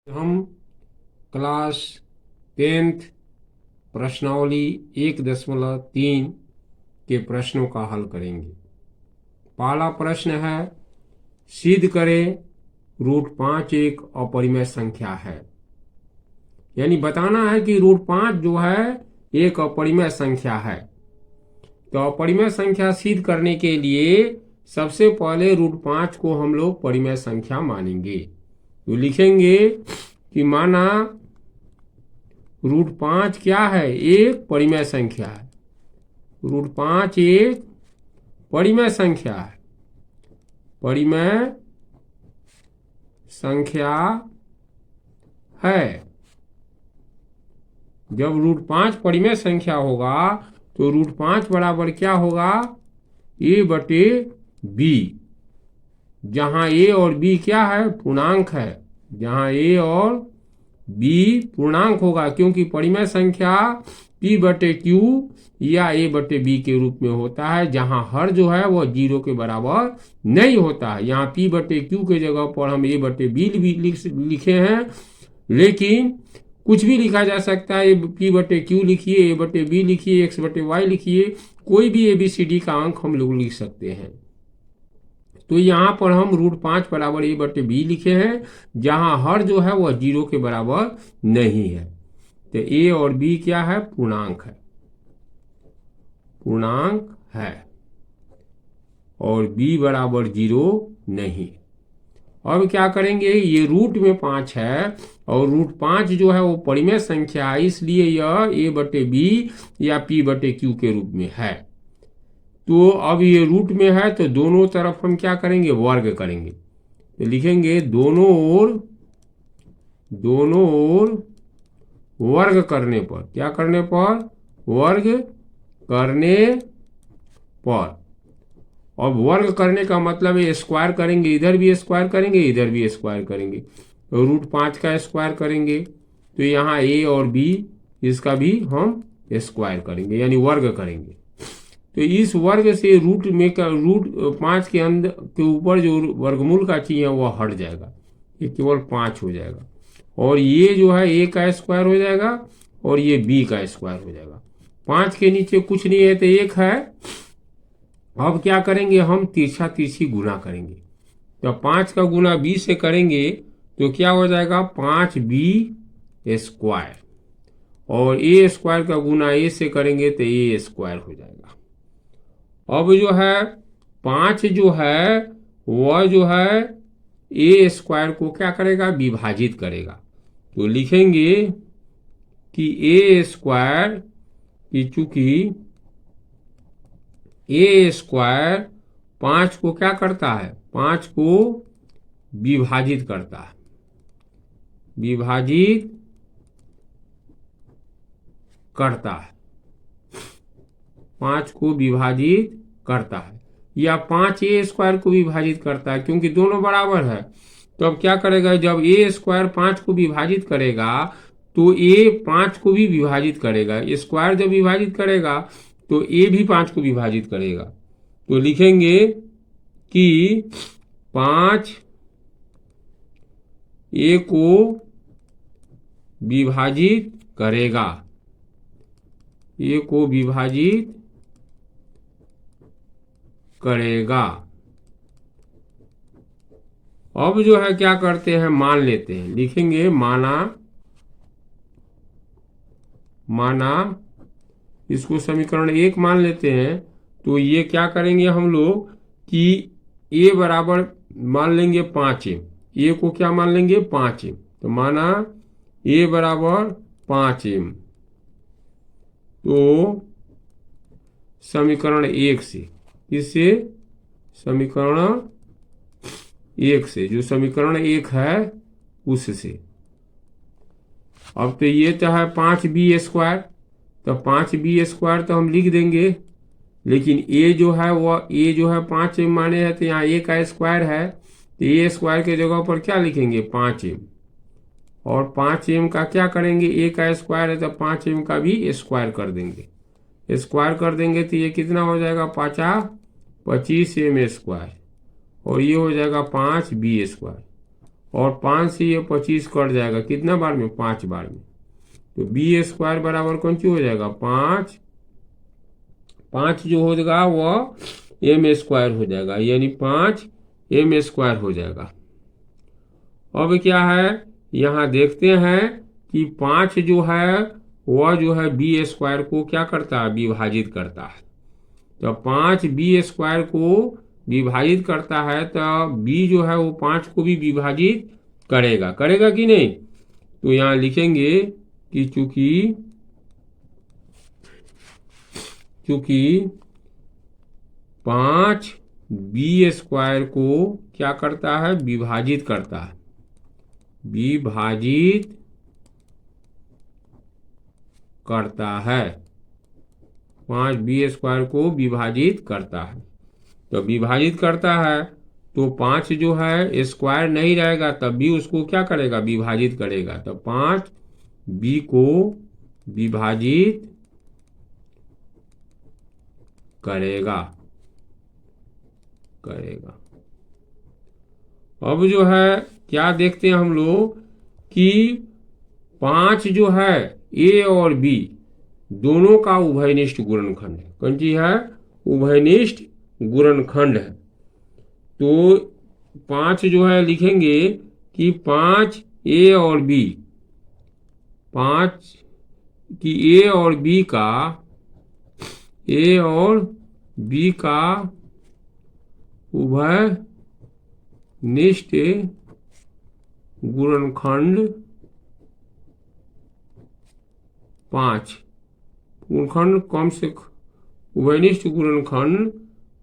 हम class 10th प्रश्नावली 1.3 के प्रश्नों का हल करेंगे। पहला प्रश्न है, सिद्ध करें √5 एक अपरिमेय संख्या है। यानी बताना है कि √5 जो है एक अपरिमेय संख्या है। तो अपरिमेय संख्या सिद्ध करने के लिए सबसे पहले √5 को हम लोग परिमेय संख्या मानेंगे। तो लिखेंगे कि माना √5 क्या है, एक परिमेय संख्या है। √5 एक परिमेय संख्या है। परिमेय संख्या है। जब √5 परिमेय संख्या होगा तो √5 बराबर क्या होगा, a/b, जहां a और b क्या है, पूर्णांक है। जहां a और b पूर्णांक होगा, क्योंकि परिमेय संख्या p/q या a/b के रूप में होता है, जहां हर जो है वह 0 के बराबर नहीं होता है। यहाँ p/q के जगह पर हम a/b भी लिखे हैं, लेकिन कुछ भी लिखा जा सकता है। p/q लिखिए, a/b लिखिए, x/y लिखिए, कोई भी ABCD का अंक हम लोग लिख सकते हैं। तो यहाँ पर हम √5 बराबर a/b लिखे हैं, जहां हर जो है वह 0 के बराबर नहीं है। तो a और b क्या है, पूर्णांक है। पूर्णांक है और b बराबर 0 नहीं। अब क्या करेंगे, ये रूट में 5 है और √5 जो है वो परिमेय संख्या है, इसलिए यह a/b या p/q के रूप में है। तो अब ये रूट में है तो दोनों तरफ हम क्या करेंगे, वर्ग करेंगे। तो लिखेंगे दोनों ओर वर्ग करने पर, क्या करने पर, वर्ग करने पर। अब वर्ग करने का मतलब है स्क्वायर करेंगे, इधर भी स्क्वायर करेंगे, इधर भी स्क्वायर करेंगे। तो √5 का स्क्वायर करेंगे तो यहाँ a और b इसका भी हम स्क्वायर करेंगे, यानी वर्ग करेंगे। तो इस वर्ग से √5 के अंदर के ऊपर जो वर्गमूल का चिन्ह है वह हट जाएगा, ये केवल 5 हो जाएगा। और ये जो है a का स्क्वायर हो जाएगा और ये b का स्क्वायर हो जाएगा। 5 के नीचे कुछ नहीं है तो 1 है। अब क्या करेंगे, हम तिरछा तिरछी गुना करेंगे। तो 5 का गुना b से करेंगे तो क्या हो जाएगा, 5b²। और a² का गुना a से करेंगे तो a² हो जाएगा। अब जो है 5 जो है वह जो है a² को क्या करेगा, विभाजित करेगा। तो लिखेंगे कि a² की चूंकि a² 5 को क्या करता है, 5 को विभाजित करता है, विभाजित करता है, 5 को विभाजित करता है, या 5a² को विभाजित करता है, क्योंकि दोनों बराबर है। तो अब क्या करेगा, जब a² 5 को विभाजित करेगा तो a 5 को भी विभाजित करेगा। स्क्वायर जब विभाजित करेगा तो a भी 5 को विभाजित करेगा। तो लिखेंगे कि 5 a को विभाजित करेगा, a को विभाजित करेगा। अब जो है क्या करते हैं, मान लेते हैं। लिखेंगे माना इसको समीकरण 1 मान लेते हैं। तो ये क्या करेंगे हम लोग कि a बराबर मान लेंगे 5m, a को क्या मान लेंगे, 5m। तो माना a बराबर 5m। तो समीकरण 1 से, इससे समीकरण 1 से, जो समीकरण 1 है उससे। अब तो ये तो है 5b², तो 5b² तो हम लिख देंगे, लेकिन a जो है वह a जो है 5m माने है, तो यहाँ a का स्क्वायर है, तो a² के जगह पर क्या लिखेंगे, 5m। और 5m का क्या करेंगे, a का स्क्वायर है तो 5m का भी स्क्वायर कर देंगे। स्क्वायर कर देंगे तो ये कितना हो जाएगा, 5×25m², और ये हो जाएगा 5b²। और 5 से ये 25 कट जाएगा, कितना बार में? 5 बार में। तो बी स्क्वायर बराबर कौन सी हो जाएगा? 5। 5 जो होगा वह एम स्क्वायर हो जाएगा, यानी 5 एम स्क्वायर हो जाएगा। अब क्या है, यहाँ देखते हैं कि 5 जो है वह जो है बी स्क्वायर को क्या करता है? विभाजित करता है। तो 5 बी स्क्वायर को विभाजित करता है, तो बी जो है वो 5 को भी विभाजित करेगा, करेगा कि नहीं? तो यहाँ लिखेंगे कि चूंकि 5 बी स्क्वायर को क्या करता है? विभाजित करता है, विभाजित करता है। 5 बी स्क्वायर को विभाजित करता है, तो विभाजित करता है तो 5 जो है स्क्वायर नहीं रहेगा, तब भी उसको क्या करेगा? विभाजित करेगा। तो 5 बी को विभाजित करेगा। अब जो है क्या देखते हैं हम लोग कि 5 जो है ए और बी दोनों का उभयनिष्ठ गुणनखंड है। कौन सी है? उभयनिष्ठ गुणनखंड है। तो 5 जो है लिखेंगे कि 5 ए और बी, 5 की ए और बी का उभयनिष्ठ गुणनखंड 5, गुणनखंड कम से उभयनिष्ठ गुणनखंड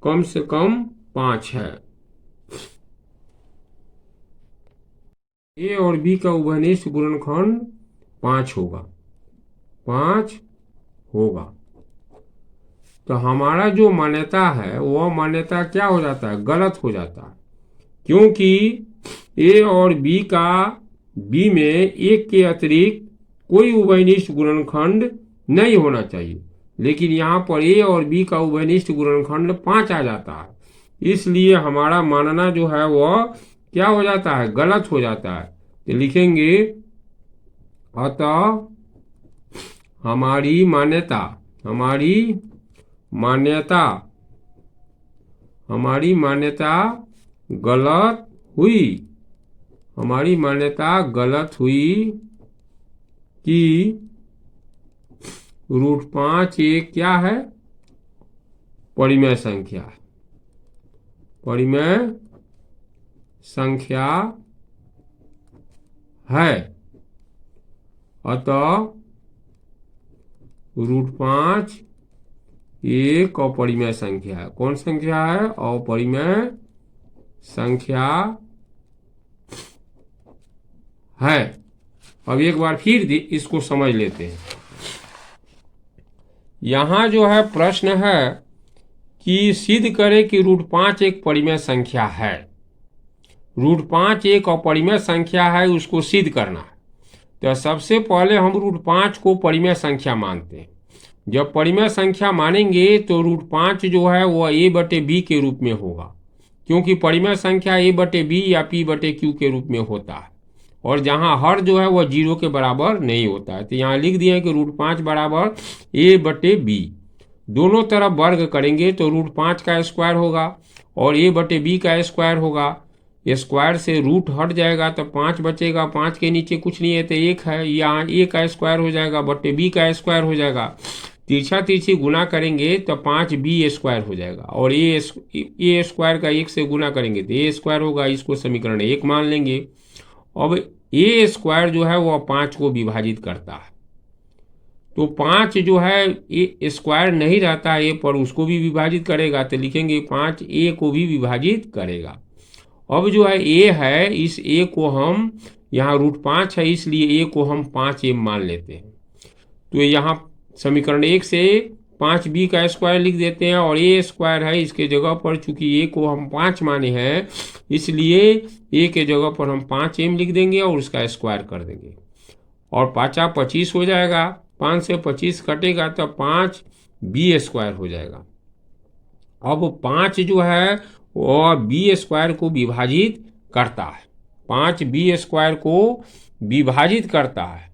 कम से कम 5 है। ए और बी का उभयनिष्ठ गुणनखंड 5 होगा, 5 होगा। तो हमारा जो मान्यता है वह मान्यता क्या हो जाता है? गलत हो जाता है, क्योंकि ए और बी में एक के अतिरिक्त कोई उभयनिष्ठ गुणनखंड नहीं होना चाहिए, लेकिन यहाँ पर ए और बी का उभयनिष्ठ गुणनखंड 5 आ जाता है। इसलिए हमारा मानना जो है वह क्या हो जाता है? गलत हो जाता है। तो लिखेंगे अतः हमारी मान्यता गलत हुई। हमारी मान्यता गलत हुई कि √5 एक क्या है? परिमेय संख्या, परिमेय संख्या है। अतः √5 एक अपरिमेय संख्या है। कौन संख्या है? अपरिमेय संख्या है। अब एक बार फिर इसको समझ लेते हैं। यहां जो है प्रश्न है कि सिद्ध करें कि √5 एक परिमेय संख्या है। √5 एक अपरिमेय संख्या है, उसको सिद्ध करना है। तो सबसे पहले हम √5 को परिमेय संख्या मानते हैं। जब परिमेय संख्या मानेंगे तो √5 जो है वह a/b के रूप में होगा, क्योंकि परिमेय संख्या a/b या p/q के रूप में होता है, और जहां हर जो है वह 0 के बराबर नहीं होता है। तो यहाँ लिख दिया है कि √5 बराबर a/b। दोनों तरफ वर्ग करेंगे तो √5 का स्क्वायर होगा और a/b का स्क्वायर होगा। स्क्वायर से रूट हट जाएगा तो 5 बचेगा, 5 के नीचे कुछ नहीं है तो 1 है, यहाँ a का स्क्वायर हो जाएगा बटे b का स्क्वायर हो जाएगा। तिरछा तिरछी गुना करेंगे तो 5b स्क्वायर हो जाएगा, और ए स्क्वायर का 1 से गुना करेंगे तो a स्क्वायर होगा। इसको समीकरण 1 मान लेंगे। अब a स्क्वायर जो है वह 5 को विभाजित करता है, तो 5 जो है ए स्क्वायर नहीं रहता है पर उसको भी विभाजित करेगा, तो लिखेंगे 5 a को भी विभाजित करेगा। अब जो है a है, इस a को हम यहाँ √5 है इसलिए a को हम 5m मान लेते हैं। तो यहाँ समीकरण 1 से 5b का स्क्वायर लिख देते हैं, और a स्क्वायर है इसके जगह पर चूंकि a को हम 5 माने हैं इसलिए a के जगह पर हम 5m लिख देंगे और उसका स्क्वायर कर देंगे, और 5 25 हो जाएगा। 5 से 25 कटेगा तो 5b स्क्वायर हो जाएगा। अब 5 जो है वह b स्क्वायर को विभाजित करता है, 5 बी स्क्वायर को विभाजित करता है,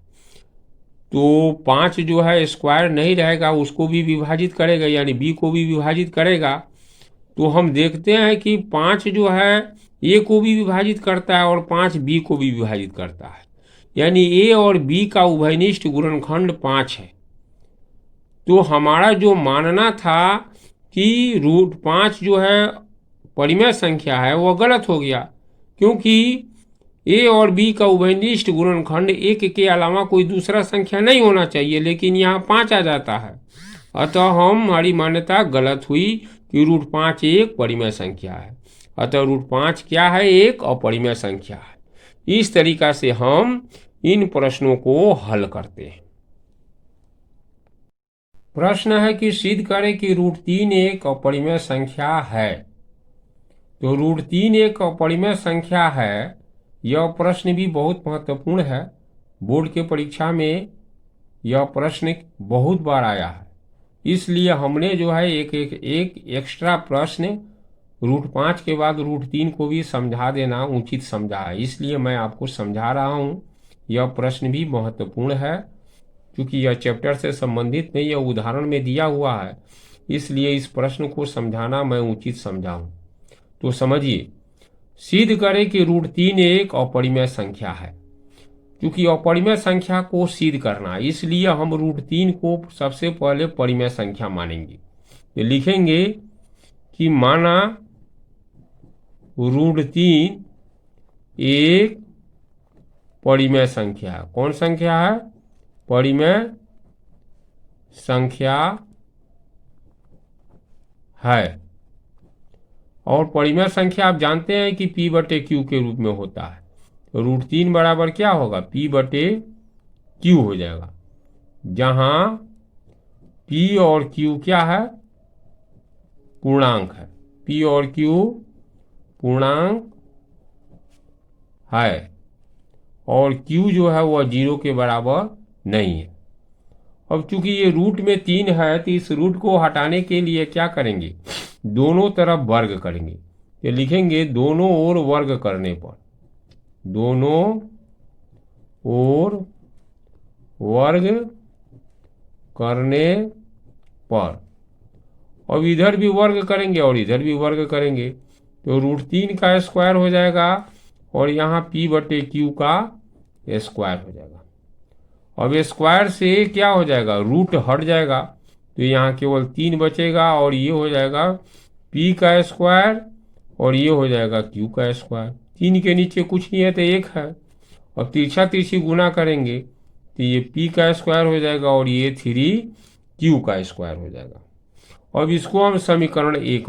तो 5 जो है स्क्वायर नहीं रहेगा, उसको भी विभाजित करेगा, यानी बी को भी विभाजित करेगा। तो हम देखते हैं कि 5 जो है ए को भी विभाजित करता है और 5 बी को भी विभाजित करता है, यानी ए और बी का उभयनिष्ठ गुणनखंड 5 है। तो हमारा जो मानना था कि √5 जो है परिमेय संख्या है वो गलत हो गया, क्योंकि ए और बी का उभयनिष्ठ गुणनखंड 1 के अलावा कोई दूसरा संख्या नहीं होना चाहिए, लेकिन यहाँ 5 आ जाता है। अतः हमारी मान्यता गलत हुई कि √5 एक परिमेय संख्या है। अतः √5 क्या है? एक अपरिमेय संख्या है। इस तरीका से हम इन प्रश्नों को हल करते हैं। प्रश्न है कि सिद्ध करें कि √3 एक अपरिमेय संख्या है। तो √3 एक अपरिमेय संख्या है, यह प्रश्न भी बहुत महत्वपूर्ण है। बोर्ड के परीक्षा में यह प्रश्न बहुत बार आया है, इसलिए हमने जो है एक एक्स्ट्रा प्रश्न √5 के बाद √3 को भी समझा देना उचित समझा है, इसलिए मैं आपको समझा रहा हूँ। यह प्रश्न भी महत्वपूर्ण है, क्योंकि यह चैप्टर से संबंधित नहीं, यह उदाहरण में दिया हुआ है, इसलिए इस प्रश्न को समझाना मैं उचित समझा हूँ। तो समझिए, सिद्ध करें कि √3 एक अपरिमेय संख्या है। क्योंकि अपरिमेय संख्या को सिद्ध करना, इसलिए हम √3 को सबसे पहले परिमेय संख्या मानेंगे। तो लिखेंगे कि माना √3 एक परिमेय संख्या है। कौन संख्या है? परिमेय संख्या है। और परिमेय संख्या आप जानते हैं कि P/Q के रूप में होता है। तो √3 बराबर क्या होगा? P/Q हो जाएगा, जहां P और Q क्या है? पूर्णांक है। P और Q पूर्णांक है और Q जो है वह 0 के बराबर नहीं है। अब चूंकि ये रूट में 3 है, तो इस रूट को हटाने के लिए क्या करेंगे? दोनों तरफ वर्ग करेंगे। तो लिखेंगे दोनों ओर वर्ग करने पर, दोनों ओर वर्ग करने पर, अब इधर भी वर्ग करेंगे और इधर भी वर्ग करेंगे, तो √3 का स्क्वायर हो जाएगा और यहाँ P/Q का स्क्वायर हो जाएगा। अब स्क्वायर से क्या हो जाएगा? रूट हट जाएगा, तो यहाँ केवल 3 बचेगा और ये हो जाएगा P का स्क्वायर और ये हो जाएगा Q का स्क्वायर। 3 के नीचे कुछ नहीं है तो 1 है। अब तिरछा तिरछी गुना करेंगे तो ये P का स्क्वायर हो जाएगा और ये 3Q का स्क्वायर हो जाएगा। अब इसको हम समीकरण 1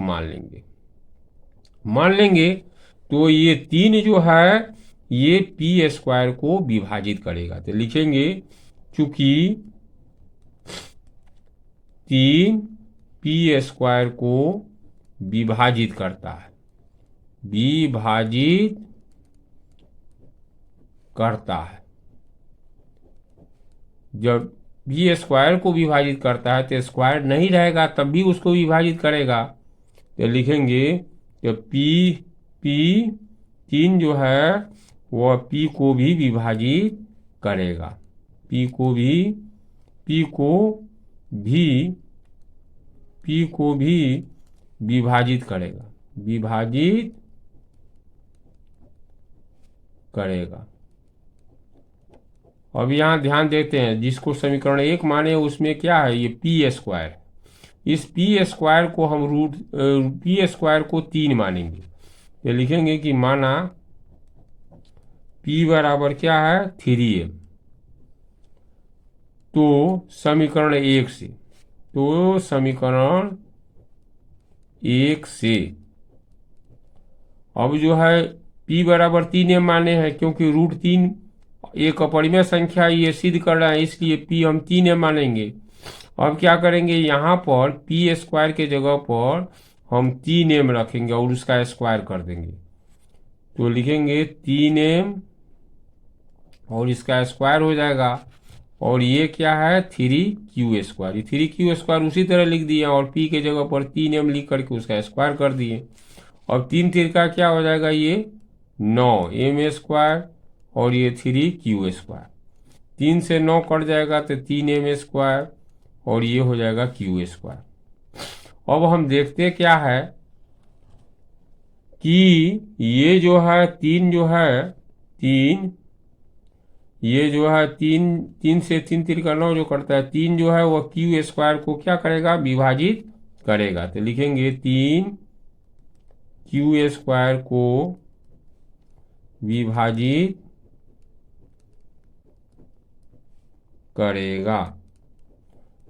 मान लेंगे तो ये 3 जो है ये P² को विभाजित करेगा। तो लिखेंगे चूंकि 3 P² को विभाजित करता है, विभाजित करता है। जब P² को विभाजित करता है तो स्क्वायर नहीं रहेगा, तब भी उसको विभाजित करेगा। तो लिखेंगे कि P 3 जो है वह P को भी विभाजित करेगा, P को भी विभाजित करेगा, विभाजित करेगा। अब यहाँ ध्यान देते हैं, जिसको समीकरण 1 माने उसमें क्या है? ये P²। इस P² को हम P² को 3 मानेंगे। ये लिखेंगे कि माना P बराबर क्या है? 3m। तो समीकरण 1 से अब जो है P बराबर 3m माने हैं, क्योंकि √3 एक अपरिमेय संख्या ये सिद्ध कर रहा है, इसलिए P हम 3m मानेंगे। अब क्या करेंगे? यहाँ पर P² के जगह पर हम 3m रखेंगे और उसका स्क्वायर कर देंगे। तो लिखेंगे 3m और इसका स्क्वायर हो जाएगा और ये क्या है? 3Q²। ये 3Q² उसी तरह लिख दिए और P के जगह पर 3m लिख करके उसका स्क्वायर कर दिए। अब 3 तिरका क्या हो जाएगा? ये 9 एम स्क्वायर और ये 3 क्यू स्क्वायर। 3 से 9 कट जाएगा तो 3 एम स्क्वायर और ये हो जाएगा क्यू स्क्वायर। अब हम देखते क्या है कि ये जो है 3 जो है 3, ये जो है 3, 3 से 3 तिरका 9 जो करता है 3 जो है वह क्यू स्क्वायर को क्या करेगा, विभाजित करेगा। तो लिखेंगे 3 क्यू स्क्वायर को विभाजित करेगा।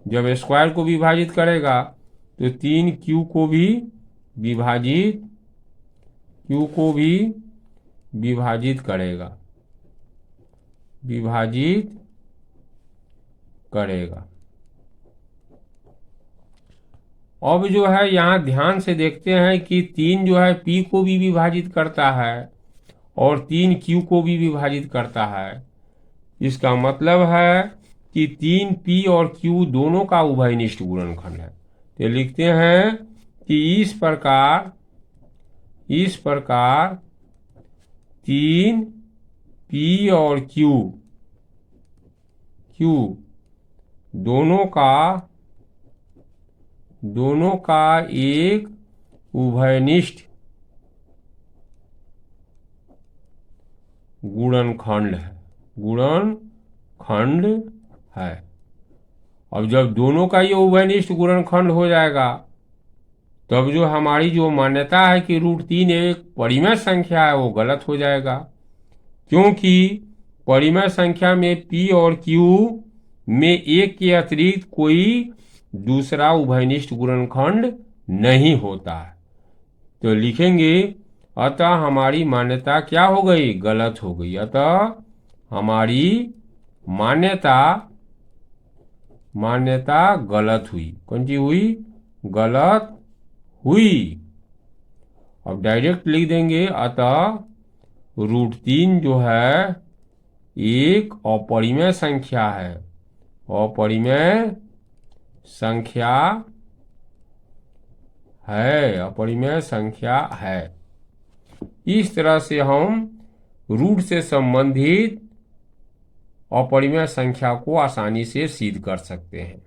जब स्क्वायर को विभाजित करेगा तो 3 क्यू को भी विभाजित करेगा, विभाजित करेगा। अब जो है यहाँ ध्यान से देखते हैं कि 3 जो है P को भी विभाजित करता है और 3 Q को भी विभाजित करता है। इसका मतलब है कि 3 P और Q दोनों का उभयनिष्ठ गुणनखंड है। तो लिखते हैं कि इस प्रकार 3 P और Q दोनों का एक उभयनिष्ठ गुणनखंड है। अब जब दोनों का ये उभयनिष्ठ गुणनखंड हो जाएगा तब जो हमारी जो मान्यता है कि √3 एक परिमेय संख्या है वो गलत हो जाएगा, क्योंकि परिमेय संख्या में P और Q में एक के अतिरिक्त कोई दूसरा उभयनिष्ठ गुणनखंड नहीं होता है। तो लिखेंगे अतः हमारी मान्यता क्या हो गई, गलत हो गई। अतः हमारी मान्यता गलत हुई। कौन सी हुई, गलत हुई। अब डायरेक्ट लिख देंगे अतः √3 जो है एक अपरिमेय संख्या है, अपरिमेय संख्या है। इस तरह से हम रूट से संबंधित अपरिमेय संख्या को आसानी से सिद्ध कर सकते हैं।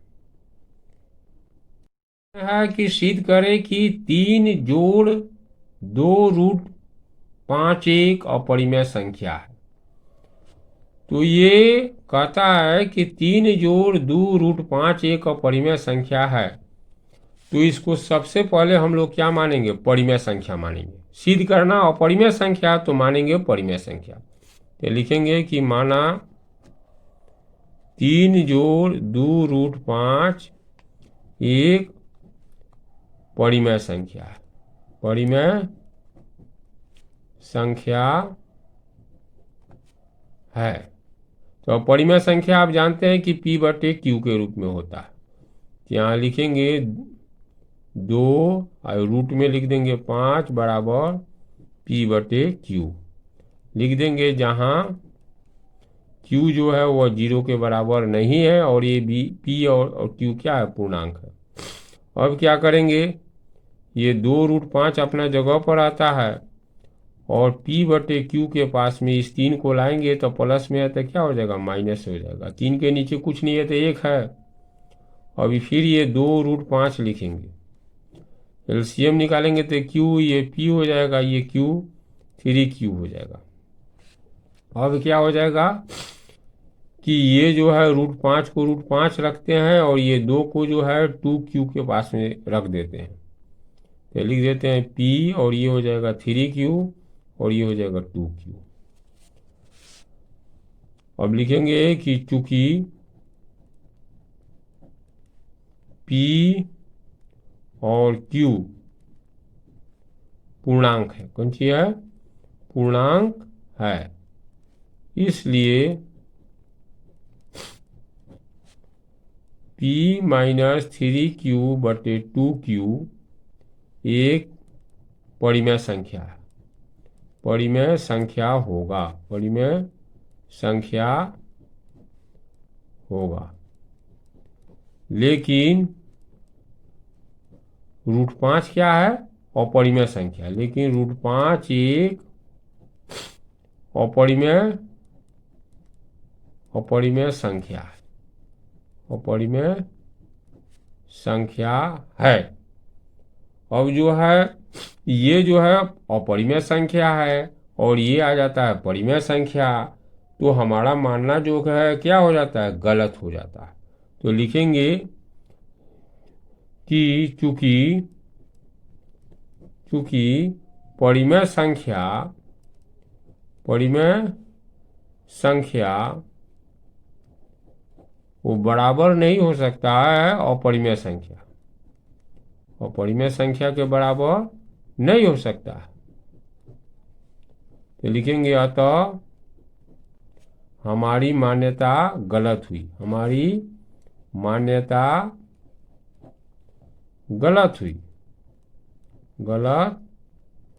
है कि सिद्ध करें कि 3 जोड़ 2√5 एक अपरिमेय संख्या है। तो ये कहता है कि 3 जोड़ 2√5 एक अपरिमेय संख्या है। तो इसको सबसे पहले हम लोग क्या मानेंगे, परिमेय संख्या मानेंगे। सिद्ध करना अपरिमेय संख्या तो मानेंगे परिमेय संख्या। तो लिखेंगे कि माना 3 जोड़ 2√5 एक परिमेय संख्या है, परिमेय संख्या है। तो परिमेय संख्या आप जानते हैं कि P/Q के रूप में होता है। यहाँ लिखेंगे 2 और रूट में लिख देंगे 5 बराबर P/Q लिख देंगे, जहाँ Q जो है वह 0 के बराबर नहीं है और ये भी P और Q क्या है, पूर्णांक है। अब क्या करेंगे, ये 2√5 अपना जगह पर आता है और P/Q के पास में इस 3 को लाएंगे तो प्लस में है तो क्या हो जाएगा, माइनस हो जाएगा। 3 के नीचे कुछ नहीं है तो 1 है। अभी फिर ये 2√5 लिखेंगे, एलसीएम निकालेंगे तो Q ये P हो जाएगा, ये Q 3Q हो जाएगा। अब क्या हो जाएगा कि ये जो है √5 को √5 रखते हैं और ये 2 को जो है 2Q के पास में रख देते हैं। तो लिख देते हैं P और ये हो जाएगा 3Q और ये हो जाएगा 2Q। अब लिखेंगे कि चूंकि P और Q पूर्णांक है, कौन सी है, पूर्णांक है, इसलिए P-3Q/2Q एक परिमेय संख्या है, परिमेय संख्या होगा, परिमेय संख्या होगा। लेकिन √5 क्या है, अपरिमेय संख्या। लेकिन √5 एक अपरिमेय अपरिमेय संख्या अपरिमेय संख्या है। अब जो है ये जो है अपरिमेय संख्या है और ये आ जाता है परिमेय संख्या, तो हमारा मानना जो है क्या हो जाता है, गलत हो जाता है। तो लिखेंगे कि चूंकि परिमेय संख्या वो बराबर नहीं हो सकता है अपरिमेय संख्या के बराबर नहीं हो सकता है। तो लिखेंगे अतः हमारी मान्यता गलत हुई, हमारी मान्यता गलत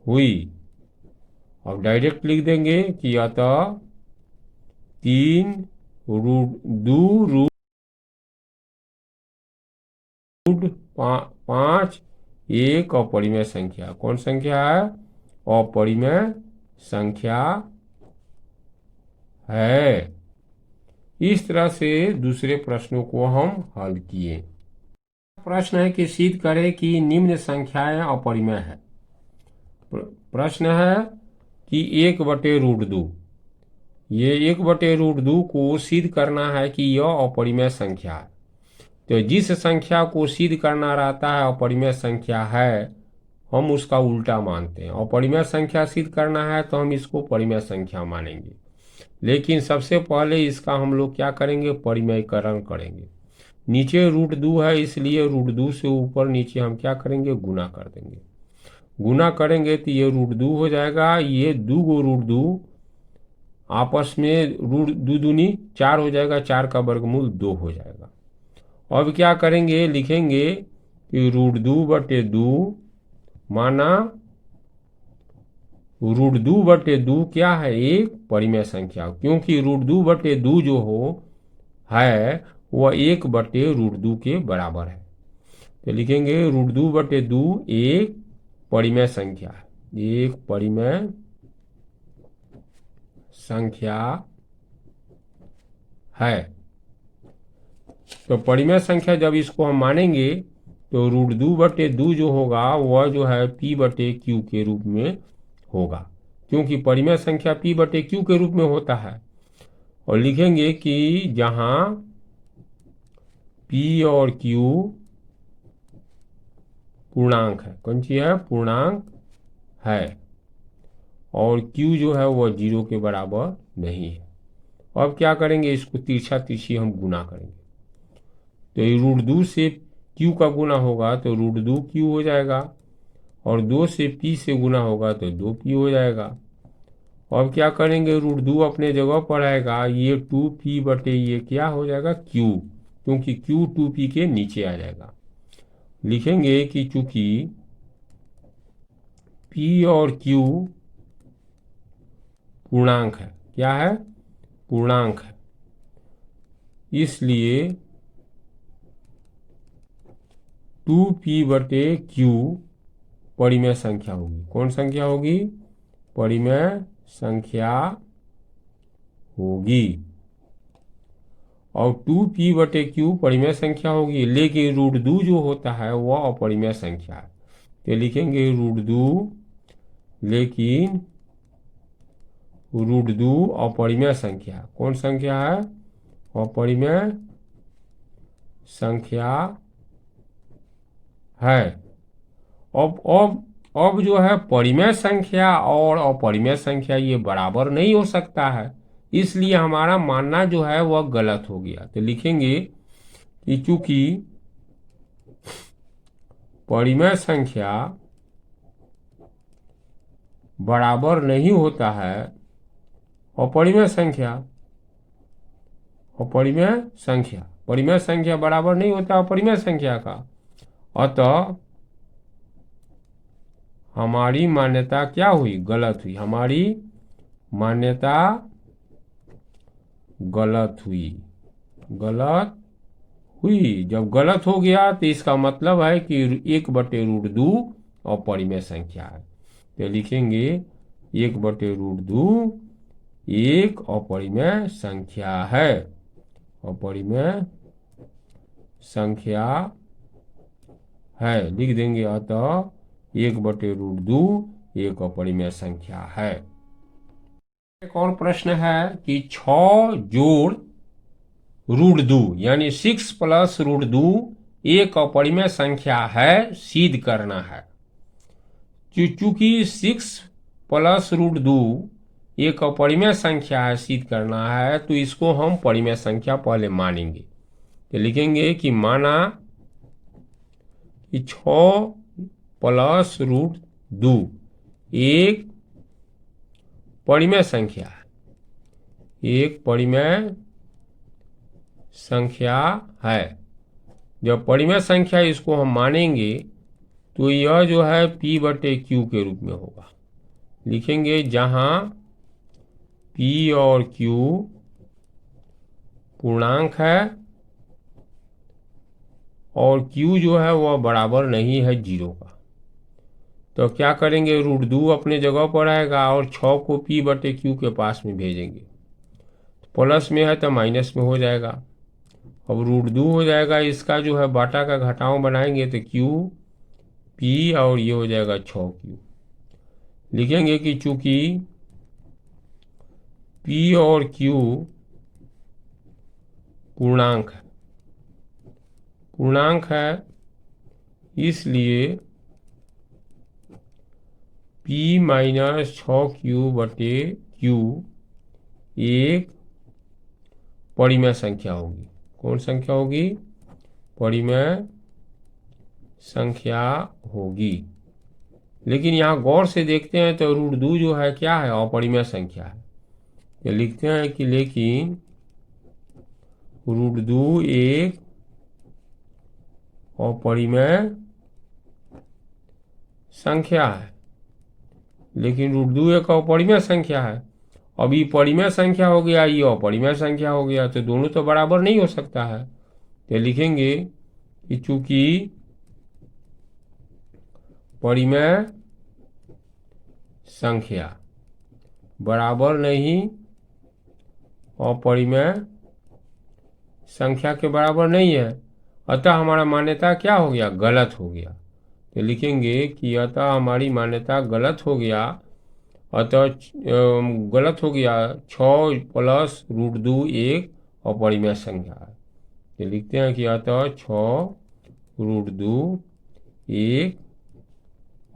हुई। अब डायरेक्ट लिख देंगे कि अतः 3√5 एक अपरिमेय संख्या। कौन संख्या है, अपरिमेय संख्या है। इस तरह से दूसरे प्रश्नों को हम हल किए। प्रश्न है कि सिद्ध करें कि निम्न संख्याएं अपरिमेय है। प्रश्न है कि 1/√2, ये 1/√2 को सिद्ध करना है कि यह अपरिमेय संख्या है। तो जिस संख्या को सिद्ध करना रहता है अपरिमेय संख्या है, हम उसका उल्टा मानते हैं। अपरिमेय संख्या सिद्ध करना है तो हम इसको परिमेय संख्या मानेंगे, लेकिन सबसे पहले इसका हम लोग क्या करेंगे, परिमेयकरण करेंगे। नीचे √2 है, इसलिए √2 से ऊपर नीचे हम क्या करेंगे, गुना कर देंगे। गुना करेंगे तो ये √2 हो जाएगा, ये 2 √2 आपस में √2 दूनी 4 हो जाएगा, 4 का वर्गमूल 2 हो जाएगा। अब क्या करेंगे, लिखेंगे कि √2/2 माना √2/2 क्या है, एक परिमेय संख्या, क्योंकि √2/2 जो है वह 1/√2 के बराबर है। तो लिखेंगे √2/2 एक परिमेय संख्या है, एक परिमेय संख्या है। तो परिमेय संख्या जब इसको हम मानेंगे तो √2/2 जो होगा वह जो है P/Q के रूप में होगा, क्योंकि परिमेय संख्या P/Q के रूप में होता है। और लिखेंगे कि जहां P और Q पूर्णांक है, कौन सी है, पूर्णांक है, और Q जो है वह 0 के बराबर नहीं है। अब क्या करेंगे, इसको तिरछी हम गुना करेंगे। तो √2 से Q का गुना होगा तो √2Q हो जाएगा, और 2 से P से गुना होगा तो 2P हो जाएगा। अब क्या करेंगे, √2 अपने जगह पर आएगा, ये 2P/ ये क्या हो जाएगा, Q, क्योंकि Q 2P के नीचे आ जाएगा। लिखेंगे कि चूंकि P और Q पूर्णांक है, क्या है, पूर्णांक है, इसलिए 2P/Q परिमेय संख्या होगी। कौन संख्या होगी, परिमेय संख्या होगी। और 2P/Q परिमेय संख्या होगी, लेकिन √2 जो होता है वह अपरिमेय संख्या है। तो लिखेंगे √2, लेकिन √2 अपरिमेय संख्या। कौन संख्या है, अपरिमेय संख्या है। अब जो है परिमेय संख्या और अपरिमेय संख्या ये बराबर नहीं हो सकता है, इसलिए हमारा मानना जो है वह गलत हो गया। तो लिखेंगे कि चूंकि परिमेय संख्या बराबर नहीं होता है अपरिमेय संख्या बराबर नहीं होता अपरिमेय संख्या का, अतः हमारी मान्यता क्या हुई, गलत हुई। हमारी मान्यता गलत हुई। जब गलत हो गया तो इसका मतलब है कि 1/√2 अपरिमेय संख्या है। तो लिखेंगे 1/√2 एक अपरिमेय संख्या है। अपरिमेय संख्या है लिख देंगे। अतः 1/√2 एक अपरिमेय संख्या है। एक और प्रश्न है कि 6 जोड़ √2 यानी 6 + √2 एक अपरिमेय संख्या है, सिद्ध करना है। चूंकि 6 + √2 एक अपरिमेय संख्या है, सिद्ध करना है, तो इसको हम परिमेय संख्या पहले मानेंगे। तो लिखेंगे कि माना कि 6 + √2 एक परिमेय संख्या है, एक परिमेय संख्या है। जब परिमेय संख्या इसको हम मानेंगे तो यह जो है P/Q के रूप में होगा। लिखेंगे जहां P और Q पूर्णांक है और Q जो है वह बराबर नहीं है 0 का। तो क्या करेंगे, √2 अपने जगह पर आएगा और 6 को P/Q के पास में भेजेंगे। तो प्लस में है तो माइनस में हो जाएगा। अब √2 हो जाएगा, इसका जो है बाटा का घटाव बनाएंगे तो Q P और ये हो जाएगा 6Q। लिखेंगे कि चूंकि P और Q पूर्णांक है इसलिए P - 6Q/Q एक परिमेय संख्या होगी। कौन संख्या होगी? परिमेय संख्या होगी। लेकिन यहाँ गौर से देखते हैं तो √2 जो है क्या है? अपरिमेय संख्या है। तो लिखते हैं कि लेकिन √2 एक अपरिमेय संख्या है। लेकिन √2 एक अपरिमेय संख्या है। अब ये परिमेय संख्या हो गया, ये अपरिमेय संख्या हो गया, तो दोनों तो बराबर नहीं हो सकता है। तो लिखेंगे कि चूंकि परिमेय संख्या बराबर नहीं अपरिमेय संख्या के बराबर नहीं है, अतः हमारा मान्यता क्या हो गया? गलत हो गया। तो लिखेंगे कि अतः हमारी मान्यता गलत हो गया। अतः गलत हो गया, 6 + √2 एक अपरिमेय संख्या है। तो लिखते हैं कि अतः 6 √2 एक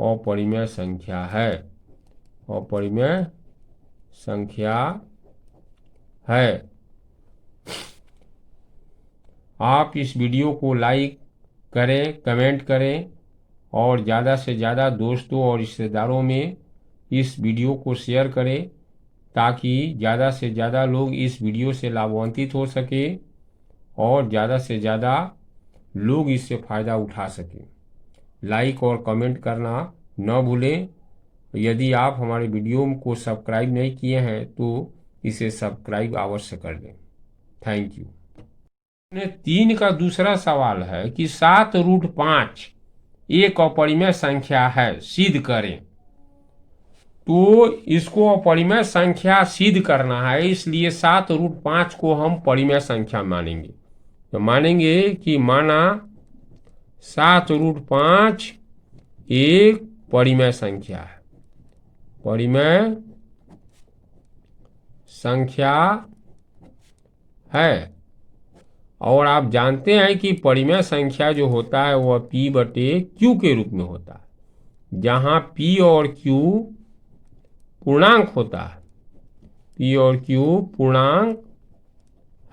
अपरिमेय संख्या है। अपरिमेय संख्या है। आप इस वीडियो को लाइक करें, कमेंट करें और ज़्यादा से ज़्यादा दोस्तों और रिश्तेदारों में इस वीडियो को शेयर करें ताकि ज़्यादा से ज़्यादा लोग इस वीडियो से लाभान्वित हो सके और ज़्यादा से ज़्यादा लोग इससे फ़ायदा उठा सकें। लाइक और कमेंट करना न भूलें। यदि आप हमारे वीडियो को सब्सक्राइब नहीं किए हैं तो इसे सब्सक्राइब अवश्य कर दें। Thank you. 3 का दूसरा सवाल है कि 7√5 एक अपरिमेय संख्या है, सिद्ध करें। तो इसको अपरिमेय संख्या सिद्ध करना है, इसलिए 7√5 को हम परिमेय संख्या मानेंगे। तो मानेंगे कि माना 7√5 एक परिमेय संख्या है। परिमेय संख्या है। और आप जानते हैं कि परिमेय संख्या जो होता है वह P/Q के रूप में होता है, जहां P और Q पूर्णांक होता है। P और Q पूर्णांक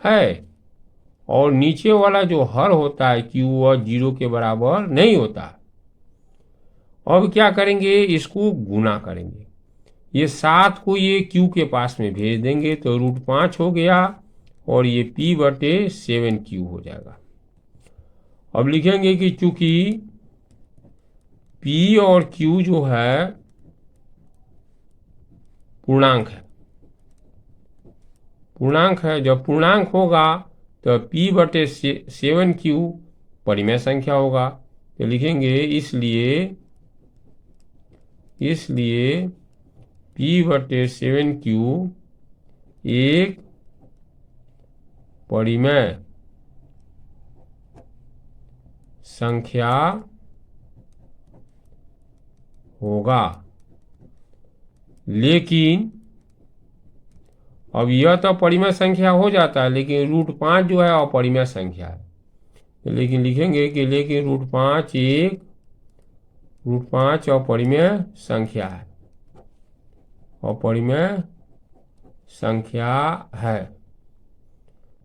है और नीचे वाला जो हर होता है Q वह 0 के बराबर नहीं होता। अब क्या करेंगे, इसको गुना करेंगे। ये 7 को ये Q के पास में भेज देंगे तो √5 हो गया और ये P/7Q हो जाएगा। अब लिखेंगे कि चूंकि P और Q जो है पूर्णांक है, जब पूर्णांक होगा तो P/7Q परिमेय संख्या होगा। तो लिखेंगे इसलिए P/7Q एक परिमेय संख्या होगा। लेकिन अब यह तो परिमेय संख्या हो जाता है, लेकिन √5 जो है अपरिमेय संख्या है। लेकिन लिखेंगे कि लेकिन √5 एक √5 अपरिमेय संख्या है, अपरिमेय संख्या है।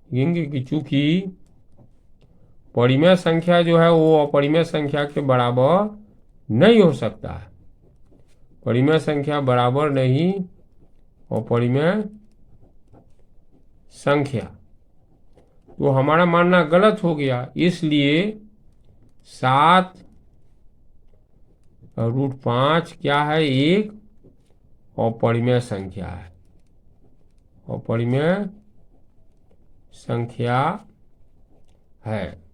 लिखेंगे कि चूंकि परिमेय संख्या जो है वो अपरिमेय संख्या के बराबर नहीं हो सकता है, परिमेय संख्या बराबर नहीं अपरिमेय संख्या, तो हमारा मानना गलत हो गया। इसलिए 7 √5 क्या है, एक अपरिमेय संख्या है, अपरिमेय संख्या है।